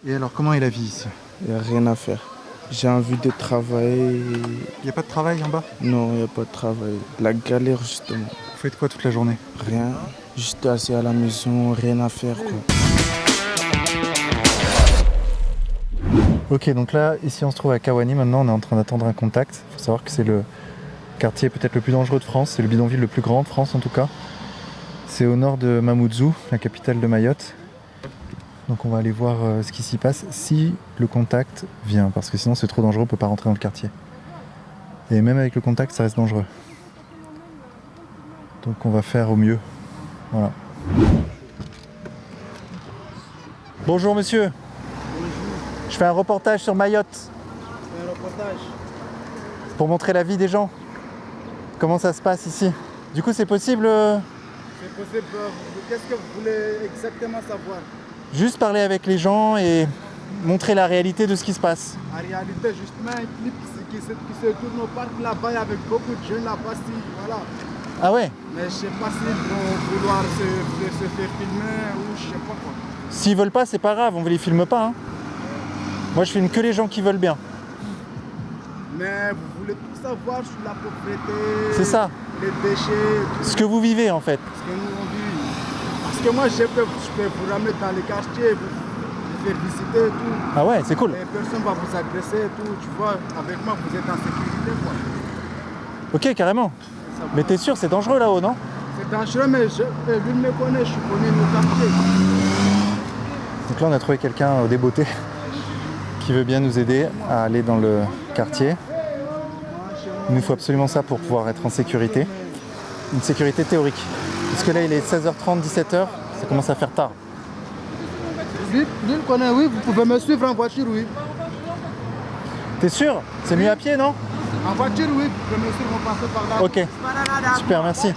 Et alors, comment est la vie ici? Il n'y a rien à faire. J'ai envie de travailler. Il n'y a pas de travail en bas? Non, il n'y a pas de travail. La galère, justement. Vous faites quoi toute la journée? Rien. Juste assis à la maison, rien à faire, quoi. Ok, donc là, ici on se trouve à Kawani, maintenant on est en train d'attendre un contact. Il faut savoir que c'est le quartier peut-être le plus dangereux de France, c'est le bidonville le plus grand de France en tout cas. C'est au nord de Mamoudzou, la capitale de Mayotte. Donc on va aller voir ce qui s'y passe si le contact vient, parce que sinon c'est trop dangereux, on peut pas rentrer dans le quartier. Et même avec le contact, ça reste dangereux. Donc on va faire au mieux. Voilà. Bonjour monsieur. Je fais un reportage sur Mayotte. Un reportage. Pour montrer la vie des gens. Comment ça se passe ici. Du coup, c'est possible C'est possible. Qu'est-ce que vous voulez exactement savoir? juste parler avec les gens et montrer la réalité de ce qui se passe. En réalité, justement, un clip qui se tourne au parc là-bas avec beaucoup de jeunes là-bas, voilà. Ah ouais? Mais je sais pas s'ils vont vouloir se faire filmer ou je sais pas quoi. S'ils veulent pas, c'est pas grave, on ne les filme pas. Hein. Moi, je filme que les gens qui veulent bien. Mais vous voulez tout savoir sur la propriété, C'est ça. les déchets, tout Ce que vous vivez en fait. ce que nous on vit. Parce que moi, je peux vous ramener dans les quartiers, vous faire visiter et tout. Ah ouais, c'est cool. Et personne va vous agresser et tout, tu vois. Avec moi, vous êtes en sécurité, quoi. Ok, carrément. Ça va. Mais t'es sûr, c'est dangereux là-haut, non? C'est dangereux, mais lui me connaît, je connais nos quartiers. Donc là, on a trouvé quelqu'un au débeauté qui veut bien nous aider à aller dans le quartier. Il nous faut absolument ça pour pouvoir être en sécurité. Une sécurité théorique. Parce que là, il est 16h30, 17h, ça commence à faire tard. Lui me connaît, oui, vous pouvez me suivre en voiture, oui. T'es sûr? C'est mieux à pied, non? En voiture, oui, vous pouvez me suivre, on passe par là. Ok, super, merci.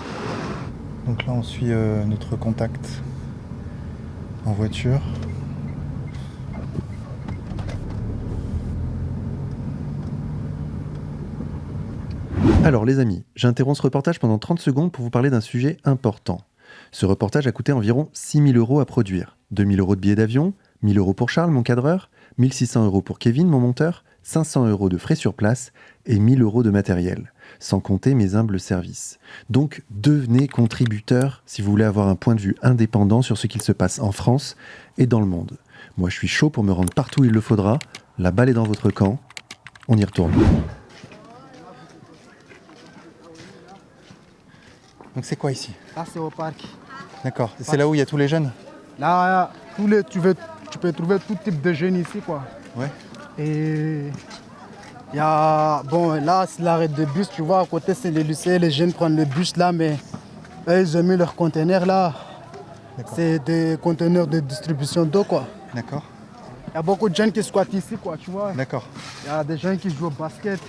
Donc là, on suit notre contact en voiture. Alors les amis, j'interromps ce reportage pendant 30 secondes pour vous parler d'un sujet important. Ce reportage a coûté environ 6 000 € à produire. 2 000 € de billets d'avion, 1 000 € pour Charles, mon cadreur, 1 600 € pour Kevin, mon monteur, 500 € de frais sur place et 1 000 € de matériel, sans compter mes humbles services. Donc devenez contributeur si vous voulez avoir un point de vue indépendant sur ce qu'il se passe en France et dans le monde. Moi je suis chaud pour me rendre partout où il le faudra. La balle est dans votre camp. On y retourne. Donc c'est quoi ici? Là, c'est au parc. D'accord. Et c'est là où il y a tous les jeunes? Là, tu peux trouver tout type de jeunes ici, quoi. Ouais. Et il y a, bon, là, c'est l'arrêt de bus, tu vois, à côté, c'est les lycées, les jeunes prennent le bus là, mais eux, ils ont mis leurs conteneurs là. D'accord. C'est des conteneurs de distribution d'eau, quoi. D'accord. Il y a beaucoup de jeunes qui squattent ici, quoi, tu vois. D'accord. Il y a des gens qui jouent au basket.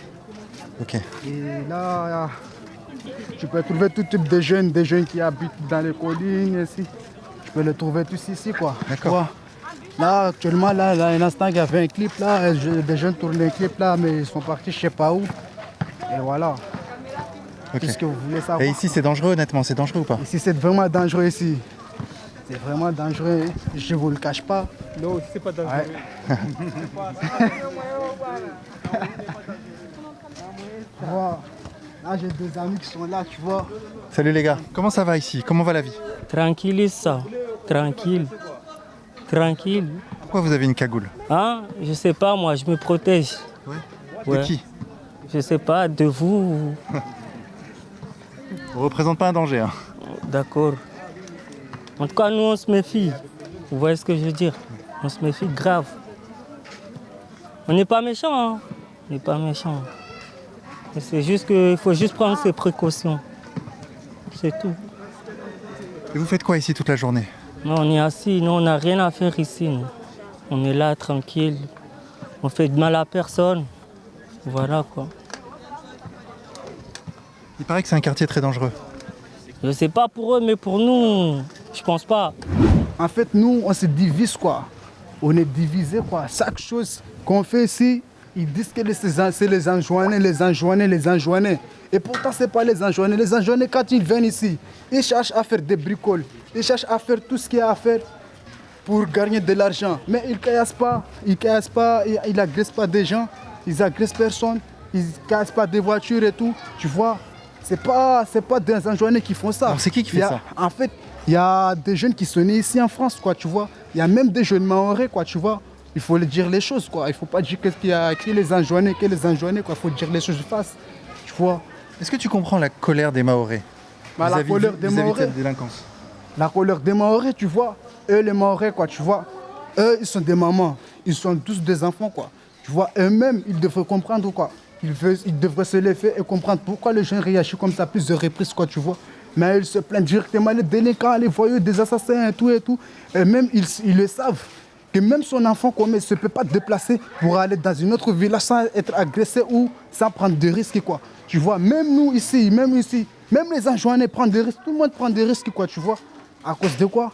Ok. Et là, tu peux trouver tout type de jeunes, des jeunes qui habitent dans les collines ici. Tu peux les trouver tous ici, quoi. D'accord. Tu vois. Là, actuellement, là, un instant, il y avait un clip là, des jeunes tournaient un clip là, mais ils sont partis je sais pas où. Et voilà. Ok. Qu'est-ce que vous voulez savoir? Et ici c'est dangereux honnêtement, c'est dangereux ou pas? Ici, c'est vraiment dangereux ici. C'est vraiment dangereux, je vous le cache pas. Non, c'est pas dangereux. Ouais. Tu vois, là, j'ai des amis qui sont là, tu vois. Salut les gars. Comment ça va ici? Comment va la vie? Tranquille ça, tranquille. Tranquille. Pourquoi vous avez une cagoule? Hein? Je sais pas, moi, je me protège. Ouais. Ouais. De qui? Je sais pas, de vous. On représente pas un danger. Hein. D'accord. En tout cas, nous, on se méfie. Vous voyez ce que je veux dire? On se méfie grave. On n'est pas méchant, hein? On n'est pas méchant. Mais c'est juste qu'il faut juste prendre ses précautions. C'est tout. Et vous faites quoi ici toute la journée? Non, on est assis, nous, on n'a rien à faire ici. Nous. On est là, tranquille. On fait de mal à personne. Voilà, quoi. Il paraît que c'est un quartier très dangereux. Je sais pas pour eux, mais pour nous, je pense pas. En fait, nous, on se divise, quoi. On est divisé, quoi. Chaque chose qu'on fait ici, ils disent que c'est les enjoignés, les enjoignés, les enjoignés. Et pourtant, ce n'est pas les enjoignés. Les enjoignés, quand ils viennent ici, ils cherchent à faire des bricoles. Ils cherchent à faire tout ce qu'il y a à faire. pour gagner de l'argent. Mais ils ne cassent pas, ils n'agressent pas des gens, ils n'agressent personne, ils ne cassent pas des voitures et tout, tu vois. C'est pas des Anjouanais qui font ça. Alors c'est qui fait ça? En fait, il y a des jeunes qui sont nés ici en France, quoi, tu vois. Il y a même des jeunes Mahorais, quoi, tu vois. Il faut le dire les choses, quoi. Il ne faut pas dire qu'est-ce qu'il y a écrit les Anjouanais, quoi. Il faut dire les choses de face, tu vois. Est-ce que tu comprends la colère des Mahorais Bah, la colère des vis-à-vis de Mahorais. cette délinquance? La colère des Mahorais, tu vois. Eux, les Mahorais, quoi, tu vois. Eux, ils sont des mamans. Ils sont tous des enfants, quoi. Tu vois, eux-mêmes, ils devraient comprendre, quoi. Ils devraient se lever et comprendre pourquoi les gens réagissent comme ça, plus de reprises, quoi, tu vois. Mais ils se plaignent directement, les délinquants, les voyous, des assassins et tout et tout. Et même, ils le savent. Que même son enfant, comme il ne se peut pas déplacer pour aller dans une autre village sans être agressé ou sans prendre de risques, quoi. Tu vois, même nous ici, même les Anjouanais prennent des risques, tout le monde prend des risques, quoi, tu vois. À cause de quoi?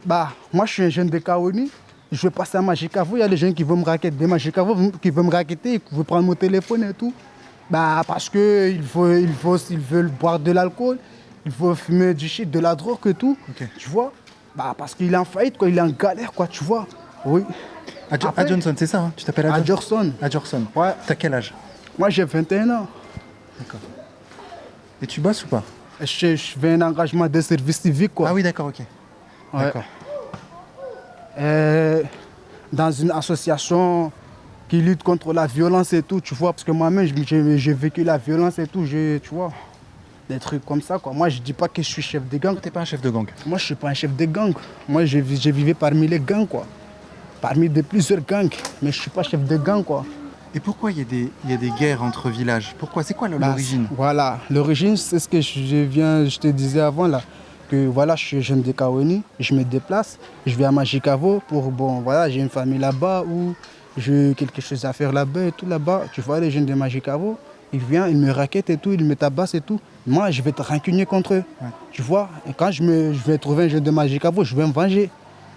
Bah, moi, je suis un jeune de Kaoni, je vais passer à Magicavo, il y a les gens qui veulent me raqueter, des Magicavo qui veulent me raqueter, qui veulent prendre mon téléphone et tout. Bah, parce qu'ils veulent boire de l'alcool, ils veulent fumer du shit, de la drogue et tout, Ok. tu vois. Bah, parce qu'il est en faillite, quoi, il est en galère, quoi, tu vois. Oui. Après, Johnson, c'est ça, hein? Tu t'appelles Adjorson. Adjorson. Ouais. T'as quel âge? Moi, j'ai 21 ans. D'accord. Et tu bosses ou pas? Je fais un engagement de service civique, quoi. Ah oui, d'accord, ok. Ouais. D'accord. Dans une association qui lutte contre la violence et tout, tu vois. Parce que moi-même, j'ai vécu la violence et tout, tu vois. Des trucs comme ça, quoi. Moi, je dis pas que je suis chef de gang. Toi, t'es pas un chef de gang? Moi, je suis pas un chef de gang. Moi, je vivais parmi les gangs, quoi. Parmi plusieurs gangs. Mais je suis pas chef de gang, quoi. Et pourquoi il y a des guerres entre villages? Pourquoi? C'est quoi l'origine? Voilà, l'origine, c'est ce que je te disais avant, là. Que voilà, je suis jeune de Kaoni, je me déplace, je vais à Magicavo pour, bon, voilà, j'ai une famille là-bas ou j'ai quelque chose à faire là-bas et tout là-bas. Tu vois, les jeunes de Magicavo, ils viennent, ils me raquettent et tout, ils me tabassent et tout. Moi, je vais être rancunier contre eux. Ouais. Tu vois, et quand je vais trouver un jeune de Magicavo, je vais me venger.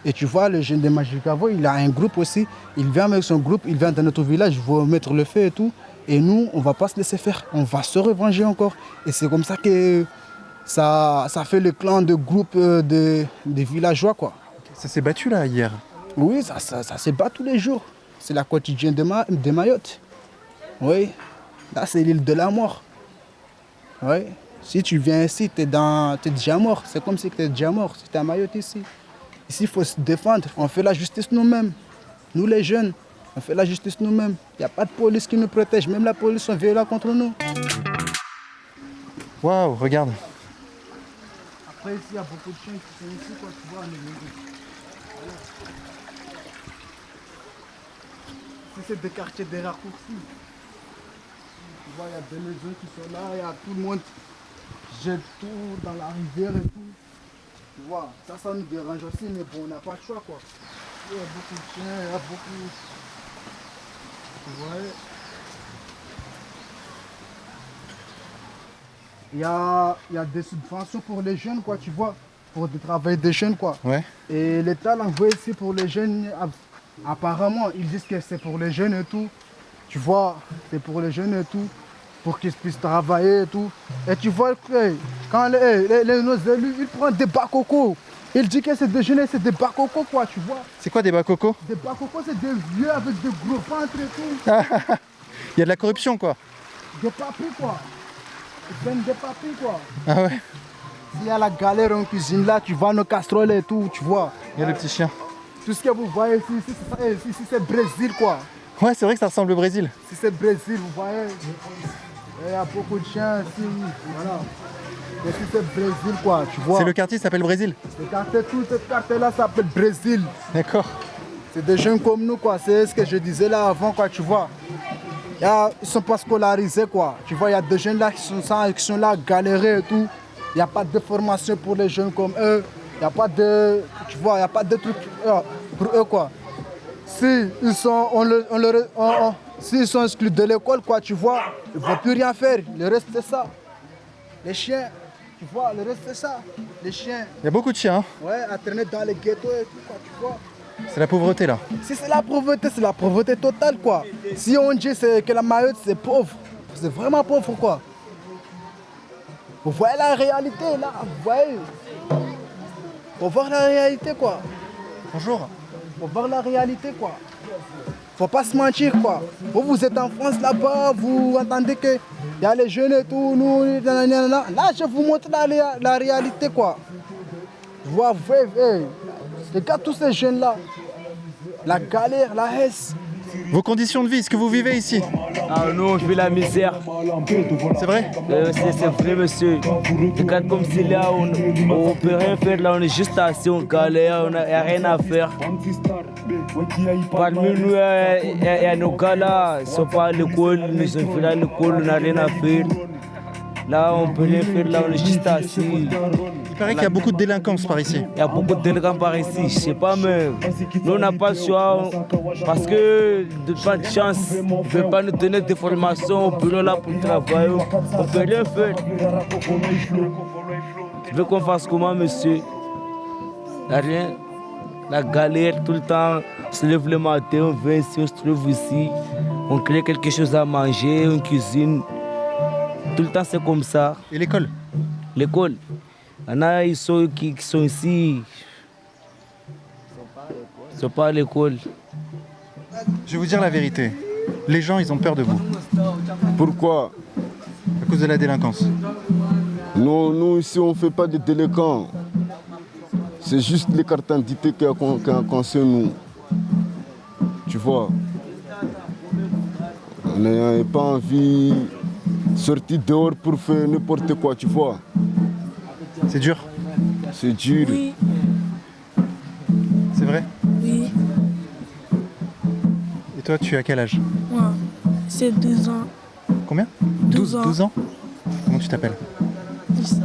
Et tu vois, le jeune de Magicavo, il a un groupe aussi. Il vient avec son groupe, il vient dans notre village, il va mettre le feu et tout. Et nous, on ne va pas se laisser faire. On va se revenger encore. Et c'est comme ça que ça fait le clan de groupe des villageois, quoi. Ça s'est battu là hier? Oui, ça se bat tous les jours. C'est la quotidienne de Mayotte. Oui, là c'est l'île de la mort. Oui, si tu viens ici, tu es déjà mort. C'est comme si tu es déjà mort, si tu es à Mayotte ici. Ici, il faut se défendre. On fait la justice nous-mêmes. Nous, les jeunes, on fait la justice nous-mêmes. Il n'y a pas de police qui nous protège. Même la police est violente contre nous. Waouh, regarde. Après, ici, il y a beaucoup de chiens qui sont ici, quoi, tu vois. Voilà. Ici, c'est des quartiers des raccourcis. Tu vois, il y a des maisons qui sont là, il y a tout le monde qui jette tout dans la rivière et tout. Tu vois, ça nous dérange aussi, mais bon, on n'a pas le choix, quoi. Il y a beaucoup de chiens, il y a beaucoup... Tu vois. Il y a des subventions pour les jeunes, quoi, tu vois, pour le travail des jeunes, quoi. Ouais. Et l'État l'envoie ici pour les jeunes. Apparemment, ils disent que c'est pour les jeunes et tout. Tu vois, c'est pour les jeunes et tout, pour qu'ils puissent travailler et tout. Et tu vois, quand nos élus, ils prennent des bas-cocos. Ils disent que c'est des jeunes, c'est des bas-cocos, quoi, tu vois. C'est quoi des bas-cocos? Des bas-cocos, c'est des vieux avec des gros ventres et tout. Il y a de la corruption, quoi. Des papis, quoi. Ils prennent des papis, quoi. Ah ouais? S'il y a la galère en cuisine là, tu vois nos casseroles et tout, tu vois. Il y a le petit chien. Tout ce que vous voyez ici, c'est Brésil, quoi. Ouais, c'est vrai que ça ressemble au Brésil. Si c'est Brésil, vous voyez. Il y a beaucoup de chiens ici, voilà. Et si c'est Brésil, quoi, tu vois. C'est le quartier qui s'appelle Brésil? Tout ce quartier-là s'appelle Brésil. D'accord. C'est des jeunes comme nous, quoi. C'est ce que je disais là avant, quoi, tu vois. Ils ne sont pas scolarisés, quoi. Tu vois, il y a des jeunes là qui sont là à galérer et tout. Il n'y a pas de formation pour les jeunes comme eux. Il n'y a pas de... Tu vois, il n'y a pas de trucs pour eux, quoi. S'ils sont exclus de l'école, quoi, tu vois, ils ne vont plus rien faire. Le reste, c'est ça. Les chiens, tu vois, le reste, c'est ça. Les chiens. Il y a beaucoup de chiens, hein? Ouais, à traîner dans les ghettos et tout, quoi, tu vois. C'est la pauvreté, là. Si c'est la pauvreté totale, quoi. Si on dit que la Mayotte, c'est pauvre, c'est vraiment pauvre, quoi. Vous voyez la réalité, là, vous voyez. Faut voir la réalité, quoi. Bonjour. Faut voir la réalité, quoi. Faut pas se mentir, quoi. Vous êtes en France, là-bas, vous entendez qu'il y a les jeunes et tout, nous, nanana. Là, je vous montre la réalité, quoi. Je vois, regarde tous ces jeunes-là. La galère, la haisse. Vos conditions de vie, ce que vous vivez ici, Ah non, je vis la misère. c'est vrai? C'est vrai, monsieur. Regarde comme c'est là, on peut rien faire là, on est juste assis, on galère, on n'a rien à faire. Parmi nous, il y a nos gars là, ils sont pas à l'école, ils nous ont fait à l'école, on n'a rien à faire. Là, on peut rien faire, là, on est juste assis. Il paraît qu'il y a beaucoup de délinquance par ici. Il y a beaucoup de délinquants par ici, je sais pas, mais nous on n'a pas le choix parce que de pas de chance, ils ne veulent pas nous donner des formations, on peut là pour travailler, on peut rien faire. Tu veux qu'on fasse comment, monsieur? Il n'y a rien. La galère tout le temps, on se lève le matin, on vient ici, on se trouve ici, on crée quelque chose à manger, on cuisine. Tout le temps c'est comme ça. Et l'école? L'école. Il y en a qui sont ici. Ils ne sont pas à l'école. Je vais vous dire la vérité. Les gens, ils ont peur de vous Pourquoi? à cause de la délinquance. Non, nous ici on ne fait pas de délinquants. C'est juste les cartes d'identité qu'on sait nous. Tu vois. On n'a pas envie de sortir dehors pour faire n'importe quoi, tu vois. C'est dur? C'est dur. Oui, C'est vrai? oui, Et toi, tu as quel âge? moi, c'est 2 ans. Combien? 12 ans. 12 ans? Comment tu t'appelles?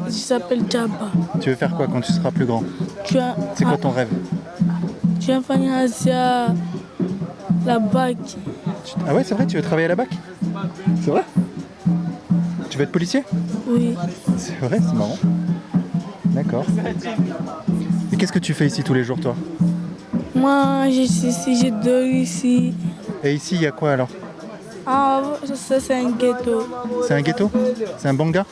Je s'appelle Djaba. Tu veux faire quoi quand tu seras plus grand? C'est quoi ton rêve? Tu as fait Asia, la bac. Ah ouais, c'est vrai, tu veux travailler à la BAC? C'est vrai? Tu veux être policier? Oui, C'est vrai, c'est marrant. D'accord. Et qu'est-ce que tu fais ici tous les jours, toi? moi, je suis ici, je dors ici. Et ici, il y a quoi alors? Ah, ça, c'est un ghetto. C'est un ghetto? C'est un banga?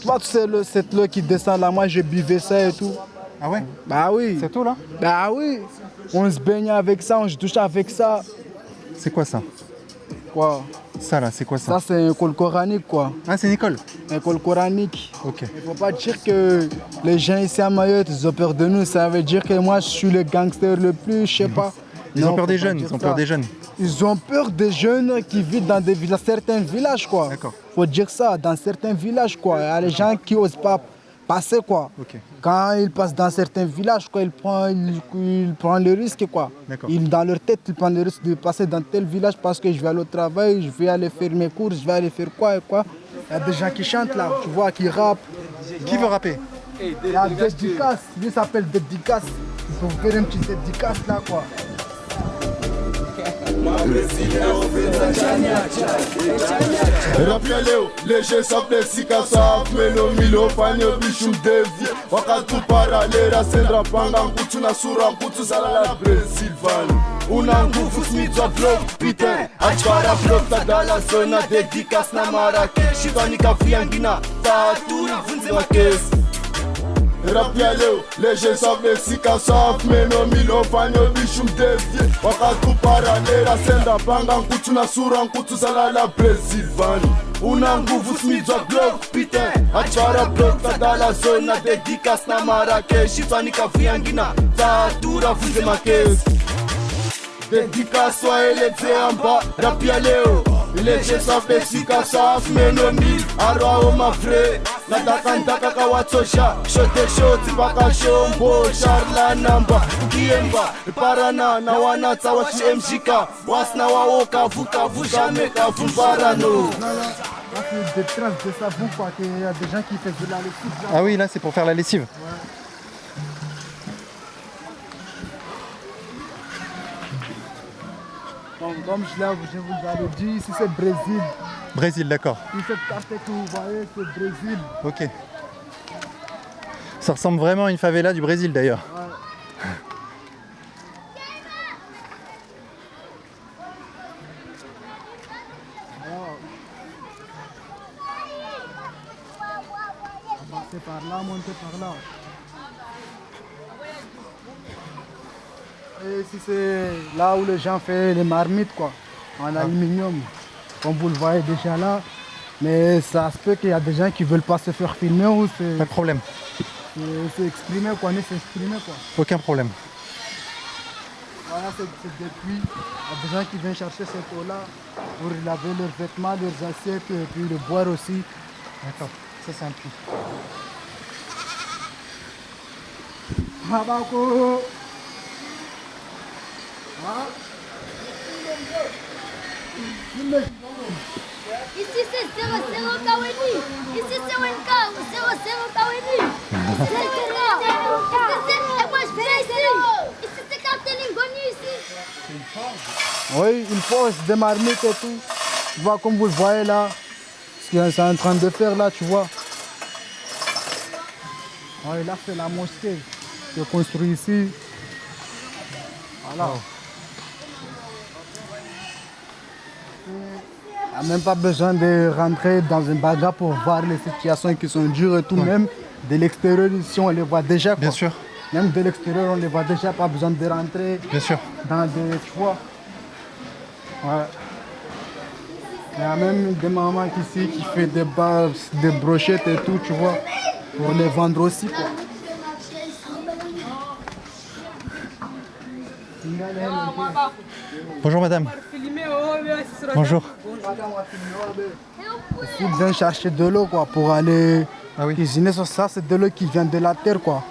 Toi, tu sais, cette eau qui descend là, moi, je buvais ça et tout. Ah ouais? Bah oui. C'est tout là? Bah oui. On se baigne avec ça, on se douche avec ça. C'est quoi ça? Quoi? Ça là, c'est quoi ça? Ça, c'est un école coranique, quoi. Ah, c'est une école? École coranique. Ok. Il faut pas dire que les gens ici à Mayotte, ils ont peur de nous. Ça veut dire que moi, je suis le gangster le plus, je sais pas. Ils Non, ont peur faut des pas jeunes, dire ils ont ça. peur des jeunes. Ils ont peur des jeunes qui vivent dans certains villages, quoi. D'accord. Faut dire ça, dans certains villages, quoi. Il y a les gens qui osent pas passer, quoi. Ok. Quand ils passent dans certains villages, quoi, ils prennent le risque, quoi. D'accord. Dans leur tête, ils prennent le risque de passer dans tel village parce que je vais aller au travail, je vais aller faire mes courses, je vais aller faire quoi et quoi. Il y a des gens qui chantent là, tu vois, qui rappent. Qui veut rapper? Il y a Dédicace, lui s'appelle Dédicace. Il faut faire une petite dédicace là, quoi. Rapia leo leje sabe sika saf melo milo fanyo bishu devi wakati paralera sendra panga nkutu na sura nkutu zala Brazil van una nguvu smithwa block Peter achara block tadala zona dedikas na Marrakesh shitonika viangina tatu vunze makesi. Rapia leo leje sabe sika saf melo milo fanyo bishu devi wakati paralera sendra panga nkutu na sura nkutu zala Brazil van una nguvu smithwa block Peter achara block tadala zona dedikas na Marrakesh shitonika viangina tatu vunze makesi. Dedicação a ele amba, rapia leo Leche sabe sika saf menomi Arwa o mafre Nadakandaka kawatsosha Shote shoti baka shombo Sharla namba Ukiemba Parana na wanatsa wa mshika Wasna waoka vuka vujame kavumbarano. Là, c'est des traces de savon, quoi. Il y a des gens qui font de la lessive là. Ah oui, là c'est pour faire la lessive. Comme je vous avais dit, ici c'est Brésil. Brésil, d'accord. Toute cette carte que vous voyez, c'est Brésil. Ok. Ça ressemble vraiment à une favela du Brésil d'ailleurs. Passer par là, monter par là. Et ici, c'est là où les gens font les marmites, quoi, en aluminium. Comme vous le voyez déjà là. Mais ça se peut qu'il y a des gens qui ne veulent pas se faire filmer ou Pas de problème. s'exprimer, quoi, ne s'exprimer, quoi. Aucun problème. Voilà, c'est des puits. Il y a des gens qui viennent chercher cette eau-là pour laver leurs vêtements, leurs assiettes et puis le boire aussi. D'accord. Ça, c'est un puits. Mabako. Ici c'est 00 Kaweni. Ici c'est Wenka. 00 Kaweni. Ici c'est Wenka. Et moi je viens ici. Ici c'est Cartelingoni ici. Oui, il pose des marmites et tout. Tu vois, comme vous le voyez là, ce qu'ils sont en train de faire là, tu vois. Oui, là c'est la mosquée qui est construite ici. Voilà. Il n'y a même pas besoin de rentrer dans un bagarre pour voir les situations qui sont dures et tout. Même de l'extérieur ici, on les voit déjà. Quoi. Bien sûr. Même de l'extérieur, on les voit déjà, pas besoin de rentrer Bien sûr. dans des, tu vois. Ouais. Il y a même des mamans ici qui font des bars, des brochettes et tout, tu vois, pour les vendre aussi, quoi. Bonjour madame. Bonjour. Ils viennent chercher de l'eau, quoi, pour aller Ah oui. cuisiner. Ça, c'est de l'eau qui vient de la terre, quoi.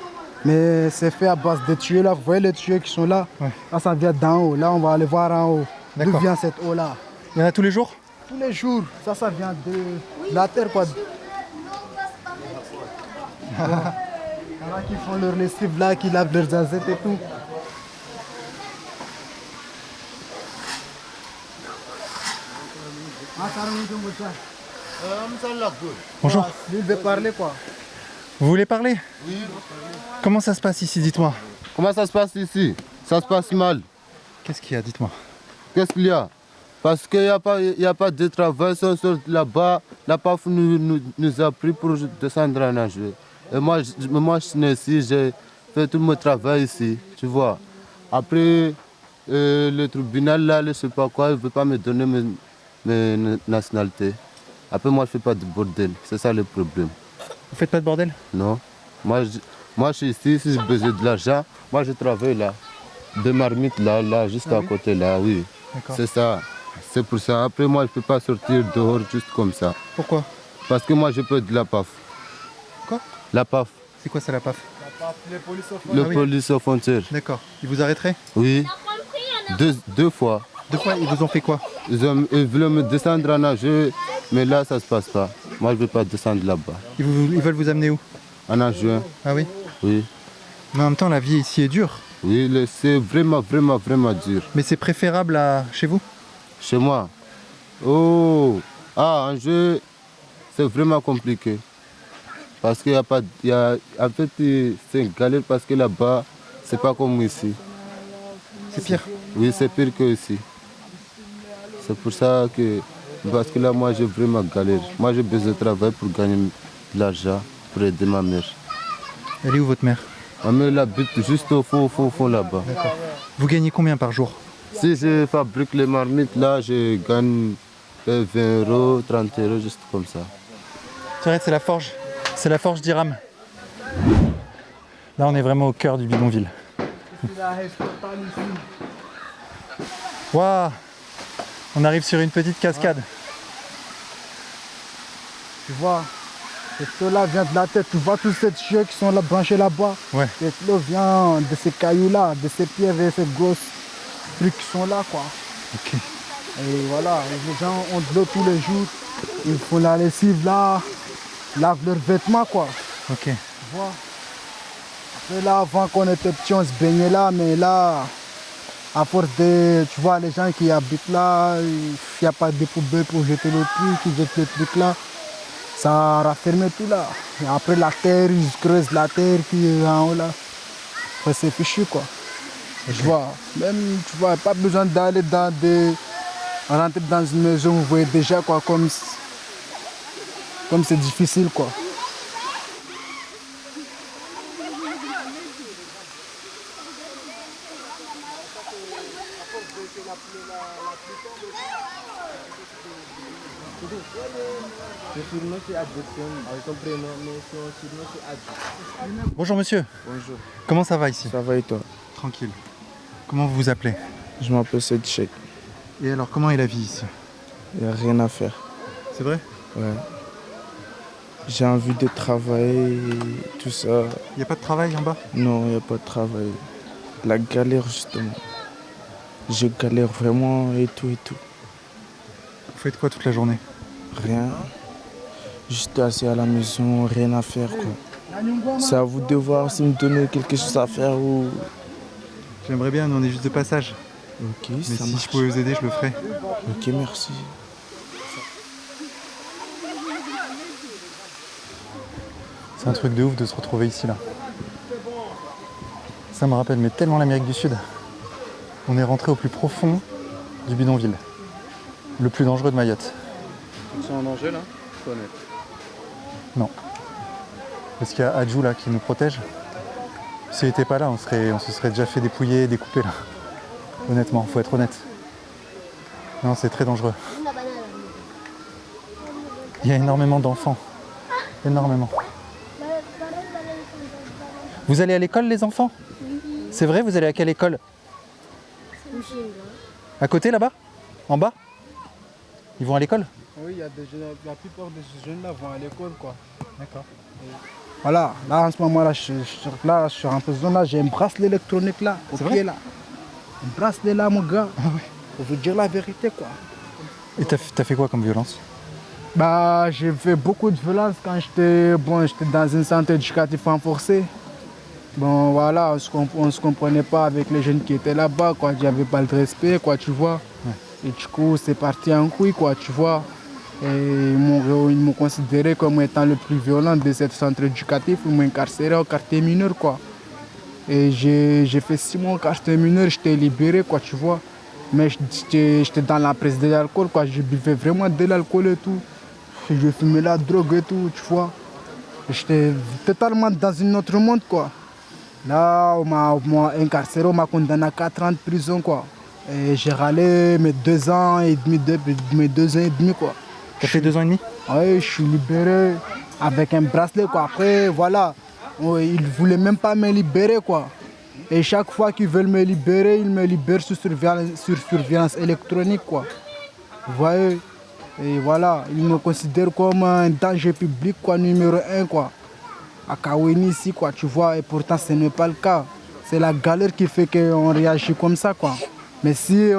Mais c'est fait à base de tuyaux, là. Vous voyez les tuyaux qui sont là? Ouais. Là, ça vient d'en haut. Là, on va aller voir en haut. D'où D'accord. vient cette eau-là? Il y en a tous les jours? Tous les jours. Ça vient de la terre, quoi. Il y en a qui font leur lessive là, qui lavent leurs assiettes et tout. Bonjour. Lui, il veut parler, quoi. Vous voulez parler? Oui. Comment ça se passe ici, dites-moi? Comment ça se passe ici? Ça se passe mal. Qu'est-ce qu'il y a, dites-moi? Qu'est-ce qu'il y a? Parce qu'il n'y a pas de travail là-bas. La PAF nous a pris pour descendre à nager. Et moi, je suis né ici, j'ai fait tout mon travail ici, tu vois. Après, le tribunal, là, je ne sais pas quoi, il ne veut pas me donner mes nationalités. Après, moi, je ne fais pas de bordel. C'est ça le problème. Vous faites pas de bordel? Non. Moi, je suis ici, si j'ai besoin de l'argent, moi, je travaille là. Deux marmites là, juste à côté, là, oui. D'accord. C'est ça. C'est pour ça. Après, moi, je ne peux pas sortir dehors juste comme ça. Pourquoi? Parce que moi, je peux de la PAF. Quoi? La PAF. C'est quoi ça, la PAF? Le oui. police aux frontières. D'accord. Ils vous arrêteraient? Oui. Deux fois. Deux fois, ils vous ont fait quoi? Ils voulaient me descendre à nager, mais là, ça ne se passe pas. Moi, je ne veux pas descendre là-bas. Ils veulent vous amener où? À nager, Ah oui? oui. Mais en même temps, la vie ici est dure. Oui, c'est vraiment, vraiment, vraiment dur. Mais c'est préférable à chez vous? Chez moi. Oh, en jeu, c'est vraiment compliqué. Parce qu'il n'y a pas. En fait, c'est une galère parce que là-bas, c'est pas comme ici. C'est pire. Oui, c'est pire que ici. C'est pour ça que. Parce que là, moi, j'ai vraiment galère. Moi, j'ai besoin de travailler pour gagner de l'argent, pour aider ma mère. Elle est où votre mère? Ma mère elle habite juste au fond là-bas. Vous gagnez combien par jour? Si je fabrique les marmites, là, je gagne 20 €, 30 €, juste comme ça. C'est vrai, c'est la forge. C'est la forge d'Iram. Là, on est vraiment au cœur du bidonville. Waouh! On arrive sur une petite cascade. Tu vois, cette eau-là vient de la tête. Tu vois tous ces tuyaux qui sont là, branchés là-bas. Ouais. Cette eau vient de ces cailloux-là, de ces pierres et ces grosses trucs qui sont là, quoi. Ok. Et voilà, les gens ont de l'eau tous les jours. Ils font la lessive là, lavent leurs vêtements, quoi. Ok. Tu vois. Après là, avant qu'on était petits, on se baignait là, mais là, à force de, tu vois, les gens qui habitent là, il n'y a pas de poubelles pour jeter le truc, ils jettent le truc là. Ça a raffermé tout là. Et après la terre, ils creusent la terre qui est en haut là. Après, c'est fichu, quoi. Je vois, même, tu vois, pas besoin d'aller rentrer dans une maison, vous voyez déjà quoi, comme c'est difficile, quoi. Bonjour monsieur. Bonjour. Comment ça va ici? Ça va et toi? Tranquille. Comment vous vous appelez? Je m'appelle Said Cheikh. Et alors, comment est la vie ici? Il n'y a rien à faire. C'est vrai? Ouais. J'ai envie de travailler, tout ça. Il n'y a pas de travail en bas? Non, il n'y a pas de travail. La galère, justement. Je galère vraiment et tout et tout. Vous faites quoi toute la journée? Rien. Juste assis à la maison, rien à faire, quoi. C'est à vous de voir si me donner quelque chose à faire ou... J'aimerais bien, nous on est juste de passage. Ok, Mais ça si marche. je pouvais vous aider, je le ferais. Ok, merci. C'est un truc de ouf de se retrouver ici là. Ça me rappelle mais tellement l'Amérique du Sud. On est rentré au plus profond du bidonville. Le plus dangereux de Mayotte. Ils sont en danger là? Faut honnête. Non. Parce qu'il y a Adjou là qui nous protège. S'il n'était pas là, on se serait déjà fait dépouiller, découper là. Honnêtement, faut être honnête. Non, c'est très dangereux. Il y a énormément d'enfants. Énormément. Vous allez à l'école les enfants? C'est vrai, vous allez à quelle école? À côté là-bas? En bas? Ils vont à l'école? Oui, il y a des jeunes, la plupart de ces jeunes là vont à l'école quoi. D'accord. Voilà, là en ce moment là, je suis en prison là, j'ai un bracelet électronique là, au C'est pied vrai là. Un bracelet là mon gars. Ah ouais. Pour vous dire la vérité quoi. Et t'as fait quoi comme violence? Bah j'ai fait beaucoup de violence quand j'étais dans un centre éducatif renforcé. Bon voilà, on se comprenait pas avec les jeunes qui étaient là-bas quoi, j'avais pas le respect quoi, tu vois. Ouais. Et du coup c'est parti en couille quoi, tu vois. Et ils m'ont considéré comme étant le plus violent de ce centre éducatif, ils m'ont incarcéré au quartier mineur quoi. Et j'ai fait 6 mois au quartier mineur, j'étais libéré quoi, tu vois. Mais j'étais dans la prise de l'alcool quoi, je buvais vraiment de l'alcool et tout. Je fumais la drogue et tout, tu vois. J'étais totalement dans un autre monde quoi. Là, on m'a incarcéré, on m'a condamné à 4 ans de prison quoi. Et j'ai râlé mes 2 ans et demi quoi. T'as fait 2 ans et demi? Oui, je suis libéré avec un bracelet quoi. Après, voilà, ils ne voulaient même pas me libérer quoi. Et chaque fois qu'ils veulent me libérer, ils me libèrent sur surveillance électronique quoi. Vous voyez? Et voilà, ils me considèrent comme un danger public quoi, numéro 1 quoi. À Kaweni ici quoi, tu vois, et pourtant ce n'est pas le cas. C'est la galère qui fait qu'on réagit comme ça quoi. Mais si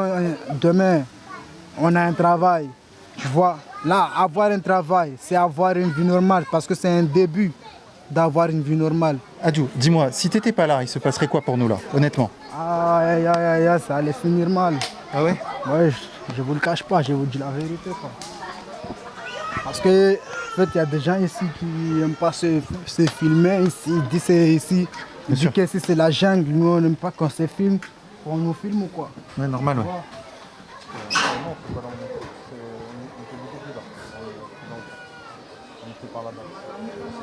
demain on a un travail, tu vois, là avoir un travail, c'est avoir une vie normale parce que c'est un début d'avoir une vie normale. Adjou, dis-moi, si t'étais pas là, il se passerait quoi pour nous là, honnêtement? Aïe, ça allait finir mal. Ah ouais? Ouais, je vous le cache pas, je vous dis la vérité quoi. Parce que en fait, il y a des gens ici qui n'aiment pas se filmer ici, ils disent c'est ici. Ils disent que ici c'est la jungle, nous on n'aime pas quand se filme, on nous filme ou quoi. Ouais, normal, ouais.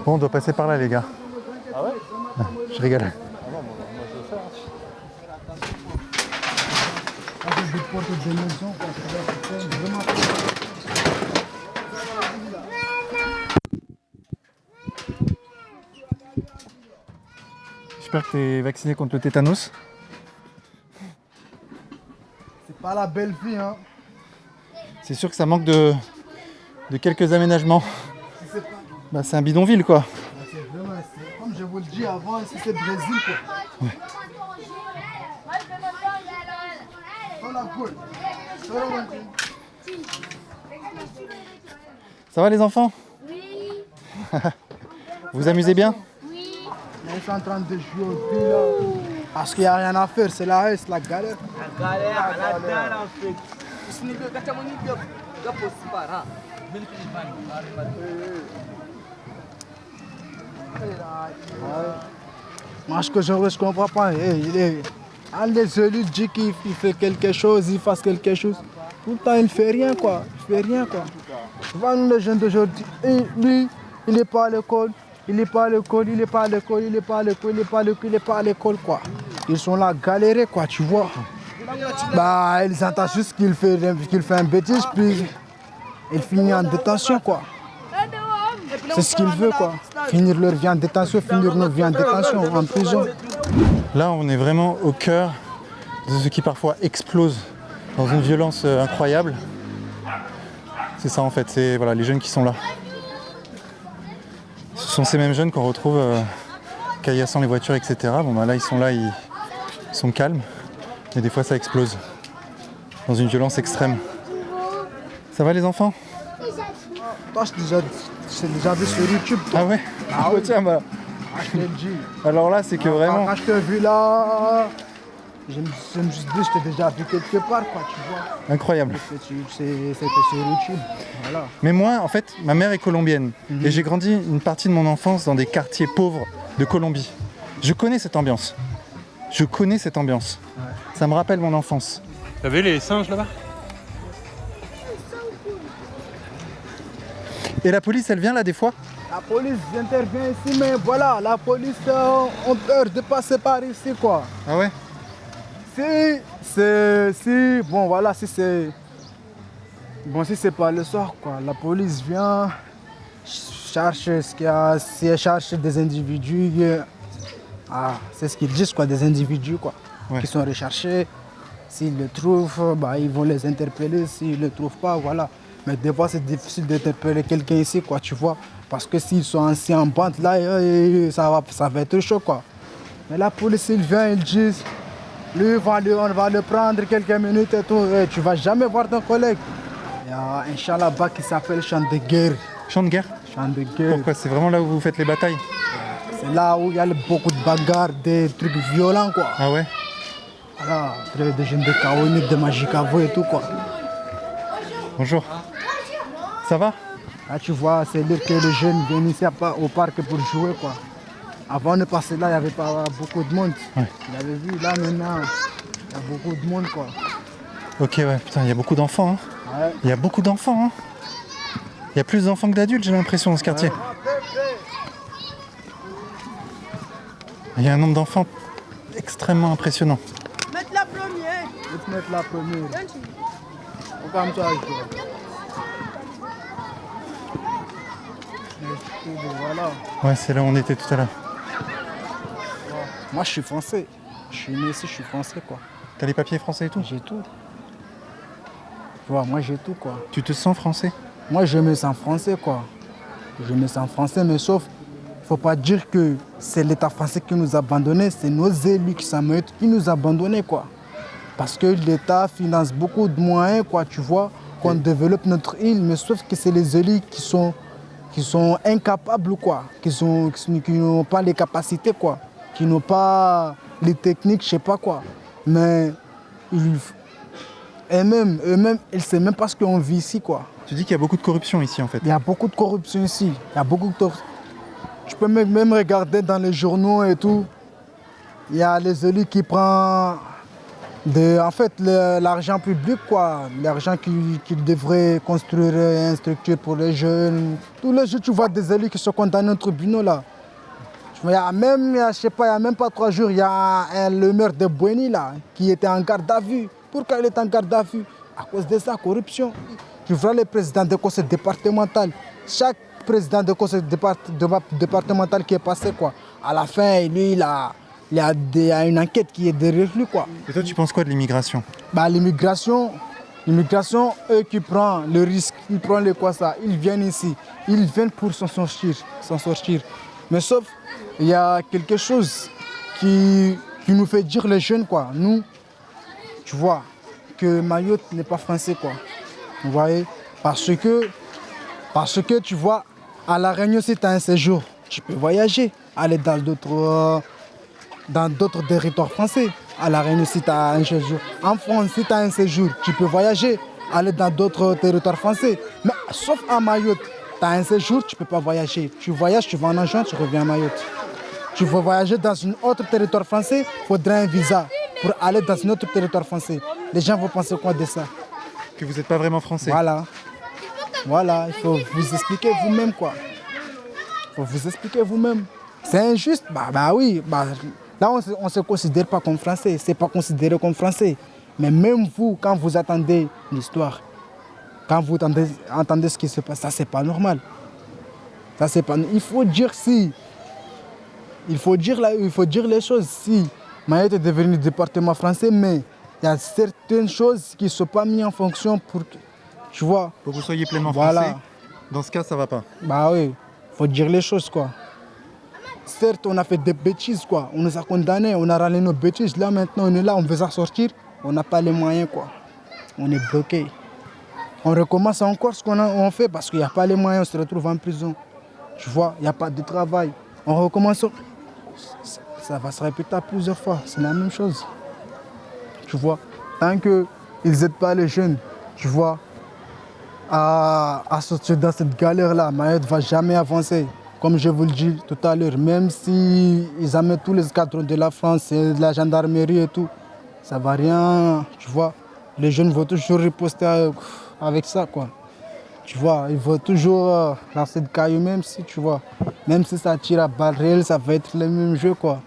Bon, on doit passer par là, les gars. Ah ouais? Je rigole. Là, j'ai des portes de maison, quoi. C'est vraiment... J'espère que t'es vacciné contre le tétanos. C'est pas la belle vie, hein. C'est sûr que ça manque de quelques aménagements. Bah, c'est un bidonville, quoi. C'est vraiment, comme je vous le dis avant, ici c'est Brésil, quoi. Ouais. Ça va les enfants? Oui, Vous vous amusez bien? oui. Ils sont en train de jouer au billes, là. Parce qu'il n'y a rien à faire, c'est la haine, c'est la galère. La galère, la galère en fait. Moi, ce que je comprends pas, un des élus dit qu'il fait quelque chose, il fasse quelque chose. Tout le temps, il ne fait rien, quoi. Il fait rien, quoi. Tu vois, nous, les jeunes d'aujourd'hui, lui, il n'est pas à l'école. Il n'est pas à l'école, il n'est pas à l'école, il n'est pas à l'école, il n'est pas à l'école, il n'est pas à l'école, quoi. Ils sont là, galérés, quoi, tu vois. Bah, ils entendent juste qu'il fait un bêtise, puis il finit en détention, quoi. C'est ce qu'il veut, quoi. Finir leur vie en détention, finir notre vie en détention, en prison. Là, on est vraiment au cœur de ce qui parfois explose dans une violence incroyable. C'est ça en fait, c'est voilà, les jeunes qui sont là. Ce sont ces mêmes jeunes qu'on retrouve caillassant les voitures, etc. Bon bah là ils sont calmes, mais des fois ça explose dans une violence extrême. Ça va les enfants? Toi, j'ai déjà vu sur YouTube. Toi. Ah ouais? Ah oui. Tiens bah. Je te le dis. Alors là c'est que vraiment. Quand je t'ai vu là, je me suis dit, je t'ai déjà vu quelque part, quoi, tu vois. Incroyable. C'était sur YouTube. Voilà. Mais moi, en fait, ma mère est colombienne. Et j'ai grandi une partie de mon enfance dans des quartiers pauvres de Colombie. Je connais cette ambiance. Ouais. Ça me rappelle mon enfance. T'as vu les singes là-bas? Et la police, elle vient là des fois? La police intervient ici, mais voilà, la police a peur de passer par ici, quoi. Ah ouais? Si c'est pas le soir, quoi, la police vient, cherche ce qu'il y a, si elle cherche des individus, c'est ce qu'ils disent, quoi, des individus, quoi, ouais. Qui sont recherchés. S'ils le trouvent, bah, ils vont les interpeller, s'ils le trouvent pas, voilà. Mais des fois, c'est difficile d'interpeller quelqu'un ici, quoi, tu vois, parce que s'ils sont assis en bande, là, ça va être chaud, quoi. Mais la police, ils viennent, ils disent, lui, on va le prendre quelques minutes et tout. Et tu vas jamais voir ton collègue. Il y a un chant là-bas qui s'appelle chant de guerre. Chant de guerre? Chant de guerre. Pourquoi? C'est vraiment là où vous faites les batailles? C'est là où il y a beaucoup de bagarres, des trucs violents, quoi. Ah ouais? Voilà, des jeunes de Kaoni, de Magicavo et tout, quoi. Bonjour. Ça va? Là, tu vois, c'est dire que les jeunes viennent ici au parc pour jouer, quoi. Avant de passer là, il n'y avait pas beaucoup de monde. Ouais. Vous avez vu, là, maintenant, il y a beaucoup de monde, quoi. Ok, ouais, putain, il y a beaucoup d'enfants, hein. Ouais. Il y a beaucoup d'enfants, hein. Il y a plus d'enfants que d'adultes, j'ai l'impression, dans ce quartier. Il y a un nombre d'enfants extrêmement impressionnant. Mettre la première. Je vais te mettre la première. On va me faire. Voilà. Ouais, c'est là où on était tout à l'heure. Moi, je suis français. Je suis né ici, je suis français, quoi. T'as les papiers français et tout? J'ai tout. Tu vois, moi, j'ai tout, quoi. Tu te sens français? Moi, je me sens français, quoi. Je me sens français, mais sauf, faut pas dire que c'est l'État français qui nous a abandonnés, c'est nos élus qui nous a abandonnés, quoi. Parce que l'État finance beaucoup de moyens, quoi, tu vois, qu'on développe notre île, mais sauf que c'est les élus qui sont incapables, quoi, qui n'ont pas les capacités, quoi, qui n'ont pas les techniques, je sais pas quoi. Mais eux-mêmes, ils ne savent même pas ce qu'on vit ici, quoi. Tu dis qu'il y a beaucoup de corruption ici, en fait. Il y a beaucoup de corruption ici. Il y a beaucoup de... Tu peux même regarder dans les journaux et tout. Il y a les élus qui prennent l'argent public, quoi. L'argent qui devrait construire une structure pour les jeunes. Tous les jours, tu vois des élus qui sont condamnés au tribunal, là. Il y a même pas 3 jours, il y a le maire de Bouéni, là, qui était en garde à vue. Pourquoi il est en garde à vue? À cause de ça, corruption. Tu vois les présidents de conseil départemental. Chaque président de conseil départemental qui est passé, quoi. À la fin, lui, il y a une enquête qui est derrière lui, quoi. Et toi, tu penses quoi de l'immigration? Bah, l'immigration, eux qui prennent le risque, ils prennent ils viennent ici. Ils viennent pour s'en sortir. Mais sauf, il y a quelque chose qui nous fait dire les jeunes, quoi. Nous, tu vois, que Mayotte n'est pas français, quoi. Vous voyez? Parce que tu vois, à La Réunion, si tu as un séjour, tu peux voyager, aller dans d'autres territoires français. À La Réunion, si tu as un séjour. En France, si tu as un séjour, tu peux voyager, aller dans d'autres territoires français. Mais sauf à Mayotte, tu as un séjour, tu ne peux pas voyager. Tu voyages, tu vas en agent, tu reviens à Mayotte. Tu veux voyager dans un autre territoire français, il faudra un visa pour aller dans un autre territoire français. Les gens vont penser quoi de ça? Que vous n'êtes pas vraiment français. Voilà, il faut vous expliquer vous-même, quoi. Il faut vous expliquer vous-même. C'est injuste, bah oui. Là, on ne se considère pas comme français. C'est pas considéré comme français. Mais même vous, quand vous attendez l'histoire, quand vous entendez ce qui se passe, ça c'est pas normal. Ça c'est pas. Il faut dire si. Il faut dire les choses. Si Mayotte est devenu département français, mais il y a certaines choses qui ne sont pas mises en fonction pour que, tu vois. Pour que vous soyez pleinement Voilà. français, dans ce cas, ça va pas. Bah oui, il faut dire les choses, quoi. Certes, on a fait des bêtises, quoi. On nous a condamnés, on a râlé nos bêtises. Là, maintenant, on est là, on veut s'en sortir. On n'a pas les moyens, quoi. On est bloqué. On recommence encore ce qu'on fait parce qu'il n'y a pas les moyens, on se retrouve en prison. Tu vois, il n'y a pas de travail. On recommence. Ça va se répéter plusieurs fois, c'est la même chose. Tu vois, tant qu'ils n'aident pas les jeunes, tu vois, à sortir dans cette galère-là, Mayotte ne va jamais avancer. Comme je vous le dis tout à l'heure, même s'ils amènent tous les escadrons de la France et de la gendarmerie et tout, ça ne va rien, tu vois. Les jeunes vont toujours riposter avec ça, quoi. Tu vois, ils vont toujours lancer de cailloux, même si, tu vois, même si ça tire à balles réelles, ça va être le même jeu, quoi.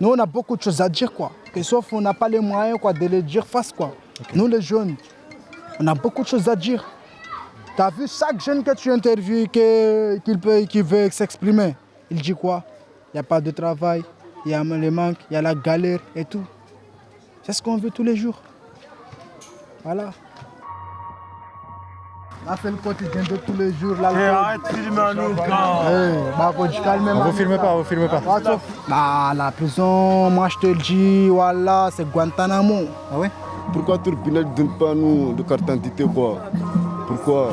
Nous, on a beaucoup de choses à dire, quoi. Et sauf qu'on n'a pas les moyens, quoi, de les dire face, quoi. Okay. Nous, les jeunes, on a beaucoup de choses à dire. Tu as vu chaque jeune que tu interviews qui veut s'exprimer, il dit quoi? Il n'y a pas de travail, il y a les manques, il y a la galère et tout. C'est ce qu'on veut tous les jours. Voilà. Là, c'est le quotidien de tous les jours. Là, arrête de filmer à nous, On vous filme pas, on vous filme pas. Bah, la prison, moi je te le dis, voilà, c'est Guantanamo. Ah ouais? Pourquoi Tribunal ne donne pas nous de carte d'identité, quoi? Pourquoi?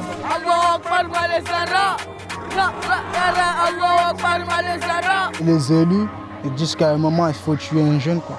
Les élus, ils disent qu'à un moment, il faut tuer un jeune, quoi.